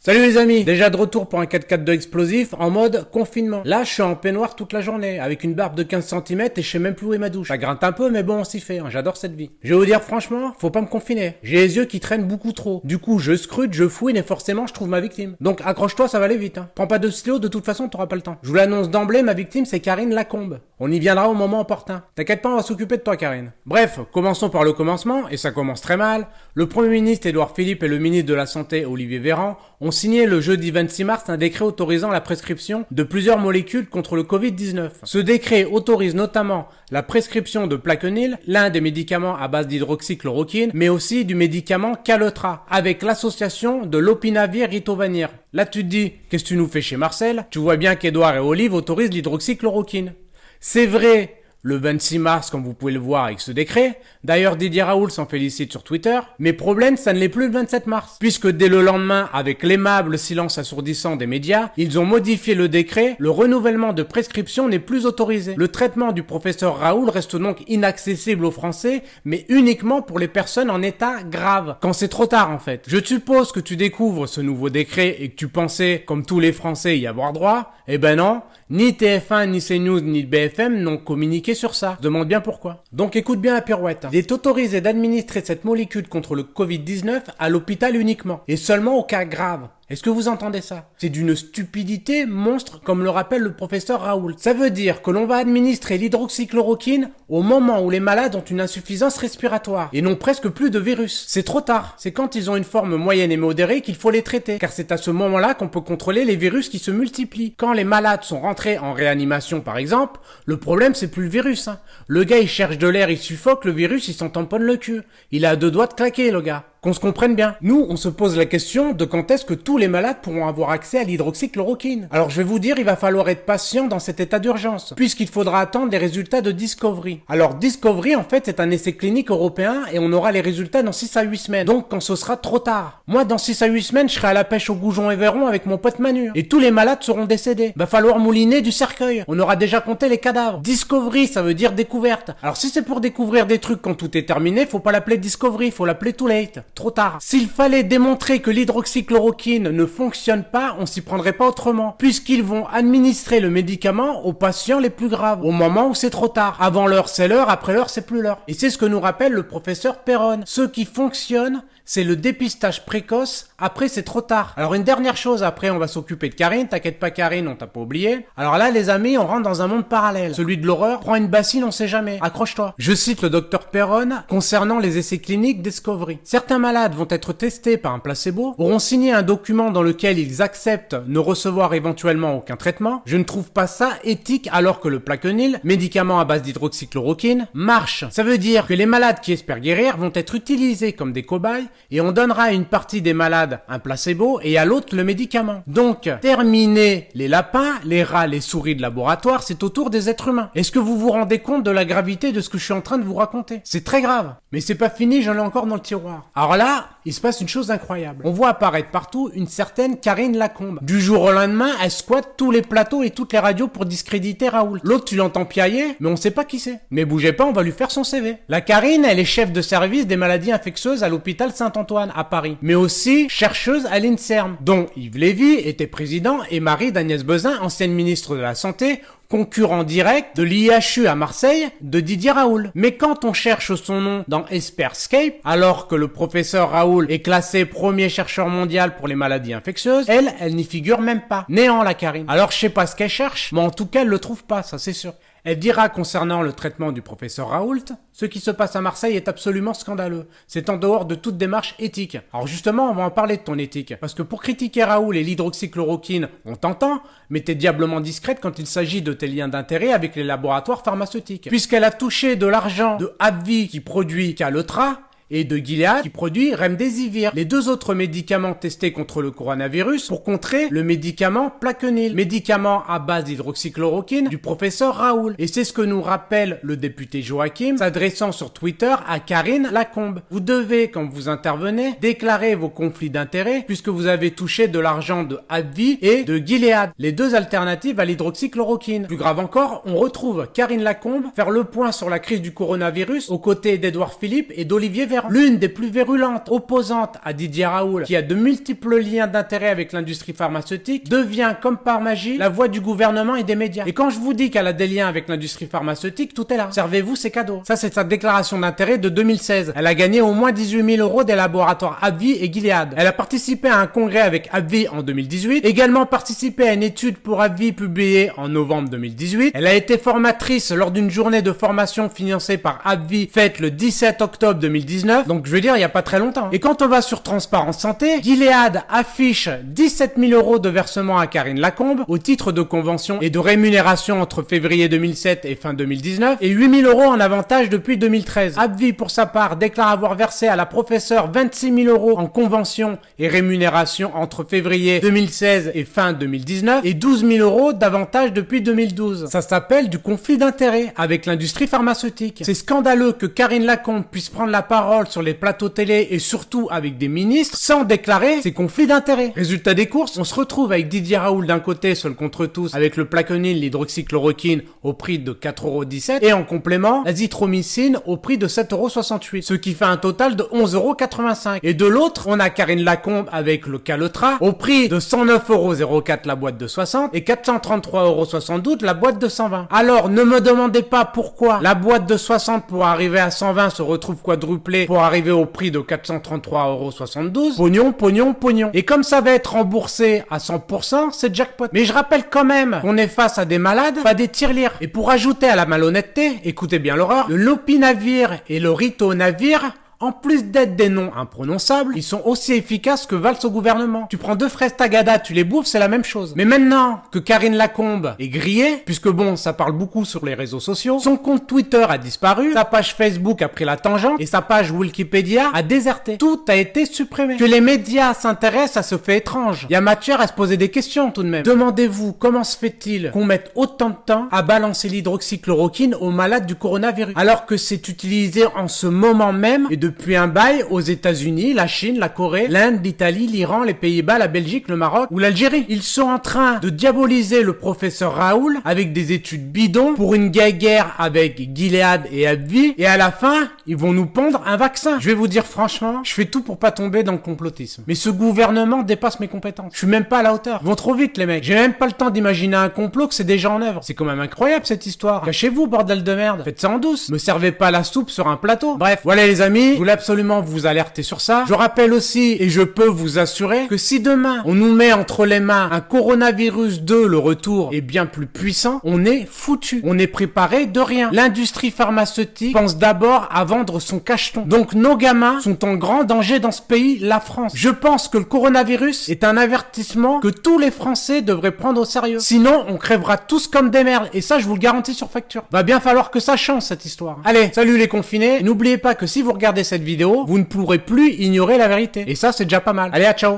Salut les amis, déjà de retour pour un 4x4 explosif en mode confinement. Là, je suis en peignoir toute la journée, avec une barbe de 15 cm et je sais même plus où est ma douche. Ça grince un peu, mais bon, on s'y fait, hein. J'adore cette vie. Je vais vous dire franchement, faut pas me confiner. J'ai les yeux qui traînent beaucoup trop. Du coup, je scrute, je fouine et forcément, je trouve ma victime. Donc accroche-toi, ça va aller vite, hein. Prends pas de stylo, de toute façon, t'auras pas le temps. Je vous l'annonce d'emblée, ma victime, c'est Karine Lacombe. On y viendra au moment opportun. T'inquiète pas, on va s'occuper de toi, Karine. Bref, commençons par le commencement, et ça commence très mal. Le Premier ministre Édouard Philippe et le ministre de la Santé Olivier Véran ont signé le jeudi 26 mars un décret autorisant la prescription de plusieurs molécules contre le Covid-19. Ce décret autorise notamment la prescription de Plaquenil, l'un des médicaments à base d'hydroxychloroquine, mais aussi du médicament Caletra, avec l'association de l'opinavir-ritonavir. Là tu te dis, qu'est-ce que tu nous fais chez Marcel? Tu vois bien qu'Edouard et Olive autorisent l'hydroxychloroquine. C'est vrai, le 26 mars, comme vous pouvez le voir avec ce décret. D'ailleurs, Didier Raoult s'en félicite sur Twitter. Mais problème, ça ne l'est plus le 27 mars. Puisque dès le lendemain, avec l'aimable silence assourdissant des médias, ils ont modifié le décret. Le renouvellement de prescription n'est plus autorisé. Le traitement du professeur Raoult reste donc inaccessible aux Français, mais uniquement pour les personnes en état grave. Quand c'est trop tard, en fait. Je suppose que tu découvres ce nouveau décret et que tu pensais, comme tous les Français, y avoir droit. Eh ben non. Ni TF1, ni CNews, ni BFM n'ont communiqué sur ça. Je demande bien pourquoi. Donc écoute bien la pirouette. Il est autorisé d'administrer cette molécule contre le Covid-19 à l'hôpital uniquement. Et seulement au cas grave. Est-ce que vous entendez ça? C'est d'une stupidité monstre, comme le rappelle le professeur Raoult. Ça veut dire que l'on va administrer l'hydroxychloroquine au moment où les malades ont une insuffisance respiratoire et n'ont presque plus de virus. C'est trop tard. C'est quand ils ont une forme moyenne et modérée qu'il faut les traiter, car c'est à ce moment-là qu'on peut contrôler les virus qui se multiplient. Quand les malades sont rentrés en réanimation par exemple, le problème c'est plus le virus, hein. Le gars il cherche de l'air, il suffoque, le virus il s'en tamponne le cul. Il a 2 doigts de claquer le gars. Qu'on se comprenne bien. Nous, on se pose la question de quand est-ce que tous les malades pourront avoir accès à l'hydroxychloroquine. Alors je vais vous dire, il va falloir être patient dans cet état d'urgence, puisqu'il faudra attendre les résultats de Discovery. Alors Discovery, en fait, c'est un essai clinique européen et on aura les résultats dans 6 à 8 semaines. Donc quand ce sera trop tard. Moi, dans 6 à 8 semaines, je serai à la pêche au goujon Éveyron avec mon pote Manu. Et tous les malades seront décédés. Va falloir mouliner du cercueil. On aura déjà compté les cadavres. Discovery, ça veut dire découverte. Alors si c'est pour découvrir des trucs quand tout est terminé, faut pas l'appeler Discovery, faut l'appeler Too Late. Trop tard. S'il fallait démontrer que l'hydroxychloroquine ne fonctionne pas, on s'y prendrait pas autrement, puisqu'ils vont administrer le médicament aux patients les plus graves, au moment où c'est trop tard. Avant l'heure, c'est l'heure, après l'heure, c'est plus l'heure. Et c'est ce que nous rappelle le professeur Perron. Ce qui fonctionne, c'est le dépistage précoce, après c'est trop tard. Alors une dernière chose, après on va s'occuper de Karine, t'inquiète pas Karine, on t'a pas oublié. Alors là les amis, on rentre dans un monde parallèle, celui de l'horreur, prends une bassine, on sait jamais, accroche-toi. Je cite le docteur Perron concernant les essais cliniques Discovery. Certains malades vont être testés par un placebo, auront signé un document dans lequel ils acceptent ne recevoir éventuellement aucun traitement. Je ne trouve pas ça éthique alors que le Plaquenil, médicament à base d'hydroxychloroquine, marche. Ça veut dire que les malades qui espèrent guérir vont être utilisés comme des cobayes et on donnera à une partie des malades un placebo et à l'autre le médicament. Donc, terminer les lapins, les rats, les souris de laboratoire, c'est au tour des êtres humains. Est-ce que vous vous rendez compte de la gravité de ce que je suis en train de vous raconter? C'est très grave. Mais c'est pas fini, j'en ai encore dans le tiroir. Alors là, il se passe une chose incroyable. On voit apparaître partout une certaine Karine Lacombe. Du jour au lendemain, elle squatte tous les plateaux et toutes les radios pour discréditer Raoult. L'autre, tu l'entends piailler, mais on sait pas qui c'est. Mais bougez pas, on va lui faire son CV. La Karine, elle est chef de service des maladies infectieuses à l'hôpital Saint-Antoine à Paris, mais aussi chercheuse à l'INSERM, dont Yves Lévy était président et mari d'Agnès Buzyn, ancienne ministre de la Santé, concurrent direct de l'IHU à Marseille de Didier Raoult. Mais quand on cherche son nom dans Esperscape, alors que le professeur Raoult est classé premier chercheur mondial pour les maladies infectieuses, elle n'y figure même pas. Néant la Karine. Alors je sais pas ce qu'elle cherche, mais en tout cas elle le trouve pas, ça c'est sûr. Elle dira concernant le traitement du professeur Raoult, ce qui se passe à Marseille est absolument scandaleux. C'est en dehors de toute démarche éthique. Alors justement, on va en parler de ton éthique. Parce que pour critiquer Raoult et l'hydroxychloroquine, on t'entend, mais t'es diablement discrète quand il s'agit de tes liens d'intérêt avec les laboratoires pharmaceutiques. Puisqu'elle a touché de l'argent de AbbVie qui produit Caletra, et de Gilead qui produit Remdesivir, les 2 autres médicaments testés contre le coronavirus pour contrer le médicament Plaquenil, médicament à base d'hydroxychloroquine du professeur Raoult. Et c'est ce que nous rappelle le député Joachim, s'adressant sur Twitter à Karine Lacombe. Vous devez, quand vous intervenez, déclarer vos conflits d'intérêts puisque vous avez touché de l'argent de AbbVie et de Gilead, les 2 alternatives à l'hydroxychloroquine. Plus grave encore, on retrouve Karine Lacombe faire le point sur la crise du coronavirus aux côtés d'Édouard Philippe et d'Olivier Véran. différents. L'une des plus virulentes opposantes à Didier Raoult, qui a de multiples liens d'intérêt avec l'industrie pharmaceutique, devient comme par magie la voix du gouvernement et des médias. Et quand je vous dis qu'elle a des liens avec l'industrie pharmaceutique, tout est là. Servez-vous, c'est cadeau. Ça, c'est sa déclaration d'intérêt de 2016. Elle a gagné au moins 18 000 € des laboratoires AbbVie et Gilead. Elle a participé à un congrès avec AbbVie en 2018, également participé à une étude pour AbbVie publiée en novembre 2018. Elle a été formatrice lors d'une journée de formation financée par AbbVie faite le 17 octobre 2019. Donc, je veux dire, il n'y a pas très longtemps. Et quand on va sur Transparence Santé, Gilead affiche 17 000 € de versement à Karine Lacombe au titre de convention et de rémunération entre février 2007 et fin 2019 et 8 000 € en avantage depuis 2013. AbbVie, pour sa part, déclare avoir versé à la professeure 26 000 € en convention et rémunération entre février 2016 et fin 2019 et 12 000 € d'avantage depuis 2012. Ça s'appelle du conflit d'intérêts avec l'industrie pharmaceutique. C'est scandaleux que Karine Lacombe puisse prendre la parole sur les plateaux télé et surtout avec des ministres sans déclarer ses conflits d'intérêts. Résultat des courses, on se retrouve avec Didier Raoult d'un côté, seul contre tous, avec le Plaquenil, l'hydroxychloroquine au prix de 4,17 € et en complément, l'azithromycine au prix de 7,68 €, ce qui fait un total de 11,85 €. Et de l'autre, on a Karine Lacombe avec le Calotra au prix de 109,04 € la boîte de 60 et 433,72 € la boîte de 120. Alors, ne me demandez pas pourquoi la boîte de 60 pour arriver à 120 se retrouve quadruplée pour arriver au prix de 433,72 €. Pognon, pognon, pognon. Et comme ça va être remboursé à 100%, c'est jackpot. Mais je rappelle quand même qu'on est face à des malades, pas des tirelires. Et pour ajouter à la malhonnêteté, écoutez bien l'horreur, le lopinavir et le ritonavir, en plus d'être des noms imprononçables, ils sont aussi efficaces que valent au gouvernement. Tu prends 2 fraises Tagada, tu les bouffes, c'est la même chose. Mais maintenant que Karine Lacombe est grillée, puisque bon, ça parle beaucoup sur les réseaux sociaux, son compte Twitter a disparu, sa page Facebook a pris la tangente et sa page Wikipédia a déserté. Tout a été supprimé. Que les médias s'intéressent à ce fait étrange. Il y a matière à se poser des questions tout de même. Demandez-vous comment se fait-il qu'on mette autant de temps à balancer l'hydroxychloroquine aux malades du coronavirus, alors que c'est utilisé en ce moment même et depuis un bail aux États-Unis, la Chine, la Corée, l'Inde, l'Italie, l'Iran, les Pays-Bas, la Belgique, le Maroc ou l'Algérie. Ils sont en train de diaboliser le professeur Raoult avec des études bidons pour une guerre avec Gilead et AbbVie et à la fin, ils vont nous pondre un vaccin. Je vais vous dire franchement, je fais tout pour pas tomber dans le complotisme. Mais ce gouvernement dépasse mes compétences. Je suis même pas à la hauteur. Ils vont trop vite les mecs. J'ai même pas le temps d'imaginer un complot que c'est déjà en œuvre. C'est quand même incroyable cette histoire. Cachez-vous bordel de merde. Faites ça en douce. Me servez pas la soupe sur un plateau. Bref, voilà les amis, je voulais absolument vous alerter sur ça. Je rappelle aussi, et je peux vous assurer, que si demain on nous met entre les mains un coronavirus 2, le retour est bien plus puissant, on est foutu. On est préparé de rien. L'industrie pharmaceutique pense d'abord à vendre son cacheton. Donc nos gamins sont en grand danger dans ce pays, la France. Je pense que le coronavirus est un avertissement que tous les Français devraient prendre au sérieux. Sinon, on crèvera tous comme des merdes. Et ça, je vous le garantis sur facture. Va bien falloir que ça change cette histoire. Allez, salut les confinés. N'oubliez pas que si vous regardez cette vidéo, vous ne pourrez plus ignorer la vérité. Et ça, c'est déjà pas mal. Allez, à ciao.